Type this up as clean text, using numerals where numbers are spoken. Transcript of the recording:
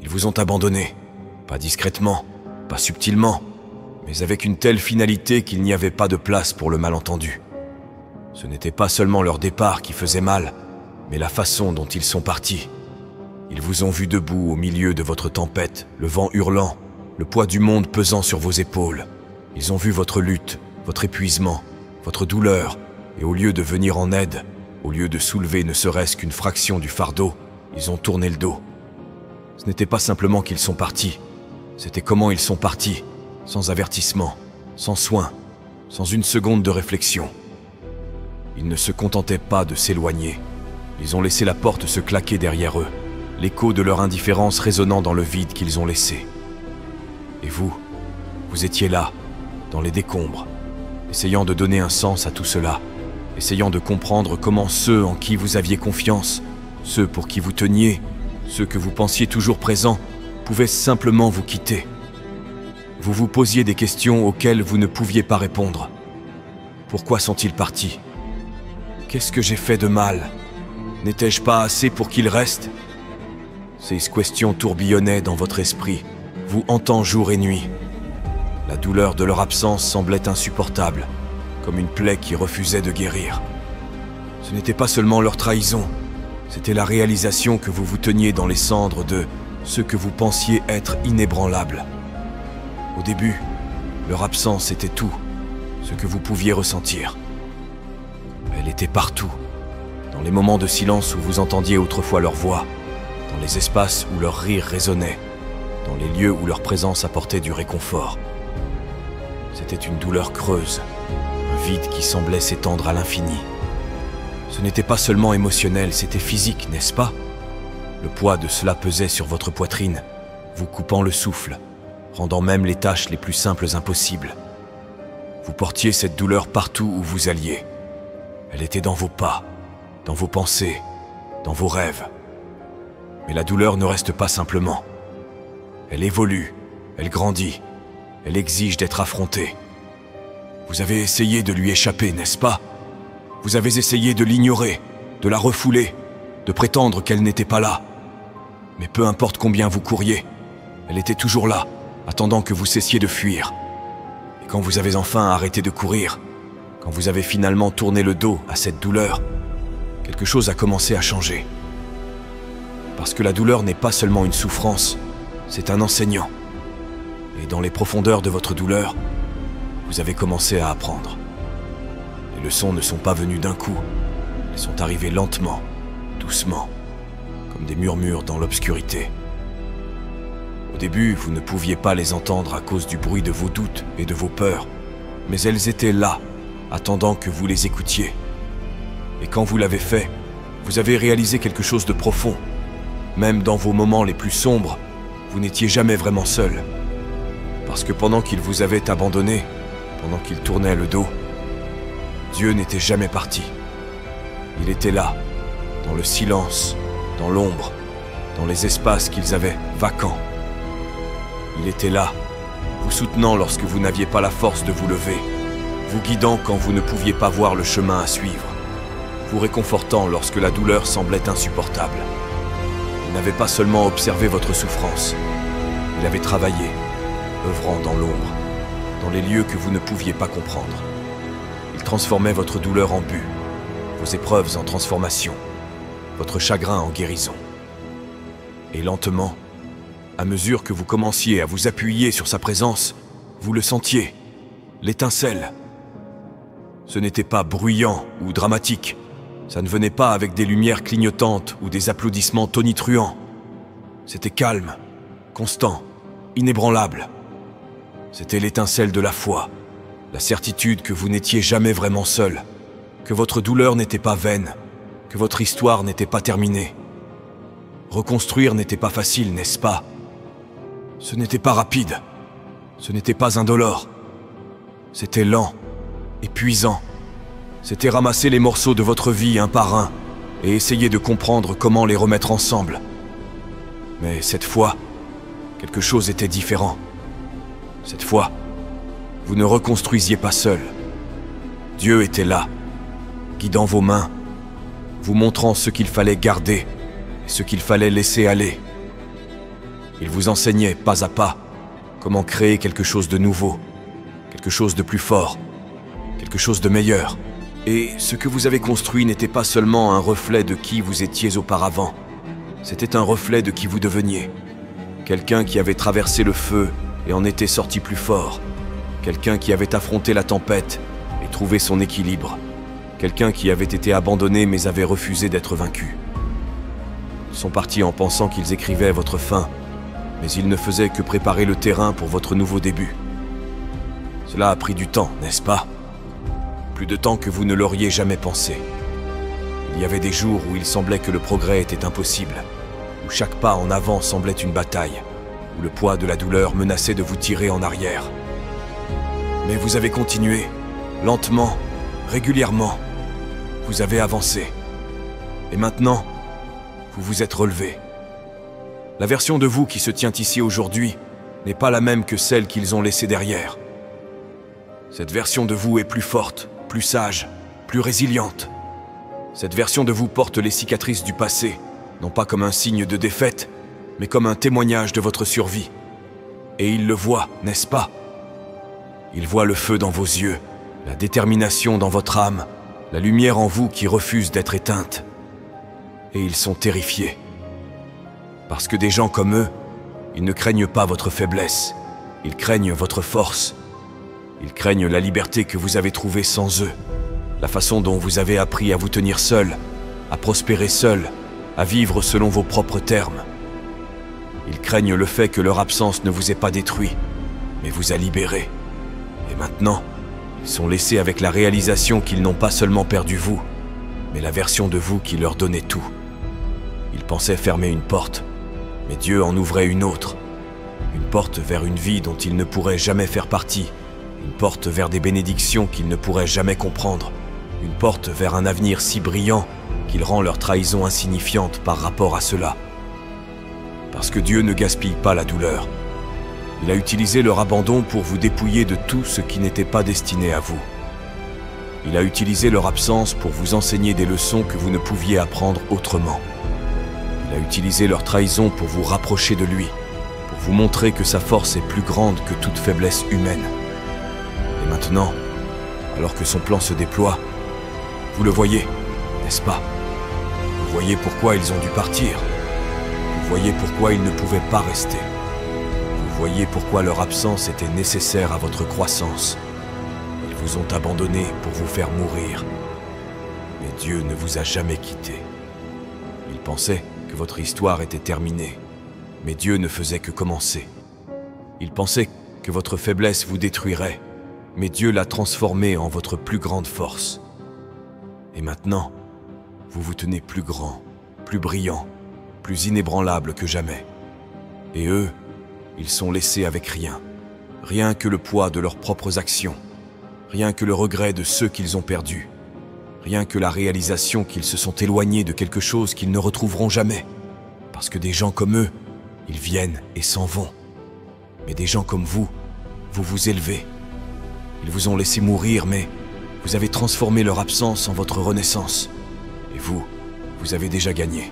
Ils vous ont abandonné, pas discrètement, pas subtilement, mais avec une telle finalité qu'il n'y avait pas de place pour le malentendu. Ce n'était pas seulement leur départ qui faisait mal, mais la façon dont ils sont partis. Ils vous ont vu debout au milieu de votre tempête, le vent hurlant, le poids du monde pesant sur vos épaules. Ils ont vu votre lutte, votre épuisement, votre douleur, et au lieu de venir en aide, au lieu de soulever ne serait-ce qu'une fraction du fardeau, ils ont tourné le dos. Ce n'était pas simplement qu'ils sont partis, c'était comment ils sont partis, sans avertissement, sans soin, sans une seconde de réflexion. Ils ne se contentaient pas de s'éloigner. Ils ont laissé la porte se claquer derrière eux, l'écho de leur indifférence résonnant dans le vide qu'ils ont laissé. Et vous étiez là, dans les décombres, essayant de donner un sens à tout cela, essayant de comprendre comment ceux en qui vous aviez confiance, ceux pour qui vous teniez, ceux que vous pensiez toujours présents, pouvaient simplement vous quitter. Vous vous posiez des questions auxquelles vous ne pouviez pas répondre. Pourquoi sont-ils partis? Qu'est-ce que j'ai fait de mal? N'étais-je pas assez pour qu'ils restent? Ces questions tourbillonnaient dans votre esprit, vous hantant jour et nuit. La douleur de leur absence semblait insupportable, comme une plaie qui refusait de guérir. Ce n'était pas seulement leur trahison, c'était la réalisation que vous vous teniez dans les cendres de ce que vous pensiez être inébranlable. Au début, leur absence était tout, ce que vous pouviez ressentir. Elle était partout, dans les moments de silence où vous entendiez autrefois leur voix, dans les espaces où leur rire résonnait, dans les lieux où leur présence apportait du réconfort. C'était une douleur creuse, un vide qui semblait s'étendre à l'infini. Ce n'était pas seulement émotionnel, c'était physique, n'est-ce pas? Le poids de cela pesait sur votre poitrine, vous coupant le souffle, rendant même les tâches les plus simples impossibles. Vous portiez cette douleur partout où vous alliez. Elle était dans vos pas, dans vos pensées, dans vos rêves. Mais la douleur ne reste pas simplement. Elle évolue, elle grandit, elle exige d'être affrontée. Vous avez essayé de lui échapper, n'est-ce pas? Vous avez essayé de l'ignorer, de la refouler, de prétendre qu'elle n'était pas là. Mais peu importe combien vous couriez, elle était toujours là, attendant que vous cessiez de fuir. Et quand vous avez enfin arrêté de courir, quand vous avez finalement tourné le dos à cette douleur, quelque chose a commencé à changer. Parce que la douleur n'est pas seulement une souffrance, c'est un enseignant. Et dans les profondeurs de votre douleur, vous avez commencé à apprendre. Les leçons ne sont pas venues d'un coup, elles sont arrivées lentement, doucement, comme des murmures dans l'obscurité. Au début, vous ne pouviez pas les entendre à cause du bruit de vos doutes et de vos peurs, mais elles étaient là, attendant que vous les écoutiez. Et quand vous l'avez fait, vous avez réalisé quelque chose de profond. Même dans vos moments les plus sombres, vous n'étiez jamais vraiment seul. Parce que pendant qu'il vous avait abandonné, pendant qu'il tournait le dos, Dieu n'était jamais parti. Il était là, dans le silence, dans l'ombre, dans les espaces qu'ils avaient vacants. Il était là, vous soutenant lorsque vous n'aviez pas la force de vous lever, vous guidant quand vous ne pouviez pas voir le chemin à suivre, vous réconfortant lorsque la douleur semblait insupportable. Il n'avait pas seulement observé votre souffrance, il avait travaillé, œuvrant dans l'ombre, dans les lieux que vous ne pouviez pas comprendre. Il transformait votre douleur en but, vos épreuves en transformation, votre chagrin en guérison. Et lentement, à mesure que vous commenciez à vous appuyer sur sa présence, vous le sentiez, l'étincelle. Ce n'était pas bruyant ou dramatique, ça ne venait pas avec des lumières clignotantes ou des applaudissements tonitruants. C'était calme, constant, inébranlable. C'était l'étincelle de la foi, la certitude que vous n'étiez jamais vraiment seul, que votre douleur n'était pas vaine, que votre histoire n'était pas terminée. Reconstruire n'était pas facile, n'est-ce pas? Ce n'était pas rapide, ce n'était pas indolore. C'était lent, épuisant. C'était ramasser les morceaux de votre vie un par un et essayer de comprendre comment les remettre ensemble. Mais cette fois, quelque chose était différent. Cette fois, vous ne reconstruisiez pas seul. Dieu était là, guidant vos mains, vous montrant ce qu'il fallait garder et ce qu'il fallait laisser aller. Ils vous enseignaient, pas à pas, comment créer quelque chose de nouveau, quelque chose de plus fort, quelque chose de meilleur. Et ce que vous avez construit n'était pas seulement un reflet de qui vous étiez auparavant, c'était un reflet de qui vous deveniez. Quelqu'un qui avait traversé le feu et en était sorti plus fort. Quelqu'un qui avait affronté la tempête et trouvé son équilibre. Quelqu'un qui avait été abandonné mais avait refusé d'être vaincu. Ils sont partis en pensant qu'ils écrivaient votre fin, mais ils ne faisaient que préparer le terrain pour votre nouveau début. Cela a pris du temps, n'est-ce pas? Plus de temps que vous ne l'auriez jamais pensé. Il y avait des jours où il semblait que le progrès était impossible, où chaque pas en avant semblait une bataille, où le poids de la douleur menaçait de vous tirer en arrière. Mais vous avez continué, lentement, régulièrement. Vous avez avancé. Et maintenant, vous vous êtes relevé. La version de vous qui se tient ici aujourd'hui n'est pas la même que celle qu'ils ont laissée derrière. Cette version de vous est plus forte, plus sage, plus résiliente. Cette version de vous porte les cicatrices du passé, non pas comme un signe de défaite, mais comme un témoignage de votre survie. Et ils le voient, n'est-ce pas? Ils voient le feu dans vos yeux, la détermination dans votre âme, la lumière en vous qui refuse d'être éteinte. Et ils sont terrifiés. Parce que des gens comme eux, ils ne craignent pas votre faiblesse, ils craignent votre force. Ils craignent la liberté que vous avez trouvée sans eux, la façon dont vous avez appris à vous tenir seul, à prospérer seul, à vivre selon vos propres termes. Ils craignent le fait que leur absence ne vous ait pas détruit, mais vous a libéré. Et maintenant, ils sont laissés avec la réalisation qu'ils n'ont pas seulement perdu vous, mais la version de vous qui leur donnait tout. Ils pensaient fermer une porte, mais Dieu en ouvrait une autre. Une porte vers une vie dont ils ne pourraient jamais faire partie. Une porte vers des bénédictions qu'ils ne pourraient jamais comprendre. Une porte vers un avenir si brillant qu'il rend leur trahison insignifiante par rapport à cela. Parce que Dieu ne gaspille pas la douleur. Il a utilisé leur abandon pour vous dépouiller de tout ce qui n'était pas destiné à vous. Il a utilisé leur absence pour vous enseigner des leçons que vous ne pouviez apprendre autrement. Il a utilisé leur trahison pour vous rapprocher de lui, pour vous montrer que sa force est plus grande que toute faiblesse humaine. Et maintenant, alors que son plan se déploie, vous le voyez, n'est-ce pas? Vous voyez pourquoi ils ont dû partir. Vous voyez pourquoi ils ne pouvaient pas rester. Vous voyez pourquoi leur absence était nécessaire à votre croissance. Ils vous ont abandonné pour vous faire mourir. Mais Dieu ne vous a jamais quitté. Il pensait que votre histoire était terminée. Mais Dieu ne faisait que commencer. Il pensait que votre faiblesse vous détruirait. Mais Dieu l'a transformée en votre plus grande force. Et maintenant, vous vous tenez plus grand, plus brillant, plus inébranlable que jamais. Et eux, ils sont laissés avec rien. Rien que le poids de leurs propres actions. Rien que le regret de ceux qu'ils ont perdus. Rien que la réalisation qu'ils se sont éloignés de quelque chose qu'ils ne retrouveront jamais. Parce que des gens comme eux, ils viennent et s'en vont. Mais des gens comme vous, vous vous élevez. Ils vous ont laissé mourir, mais vous avez transformé leur absence en votre renaissance. Et vous, vous avez déjà gagné.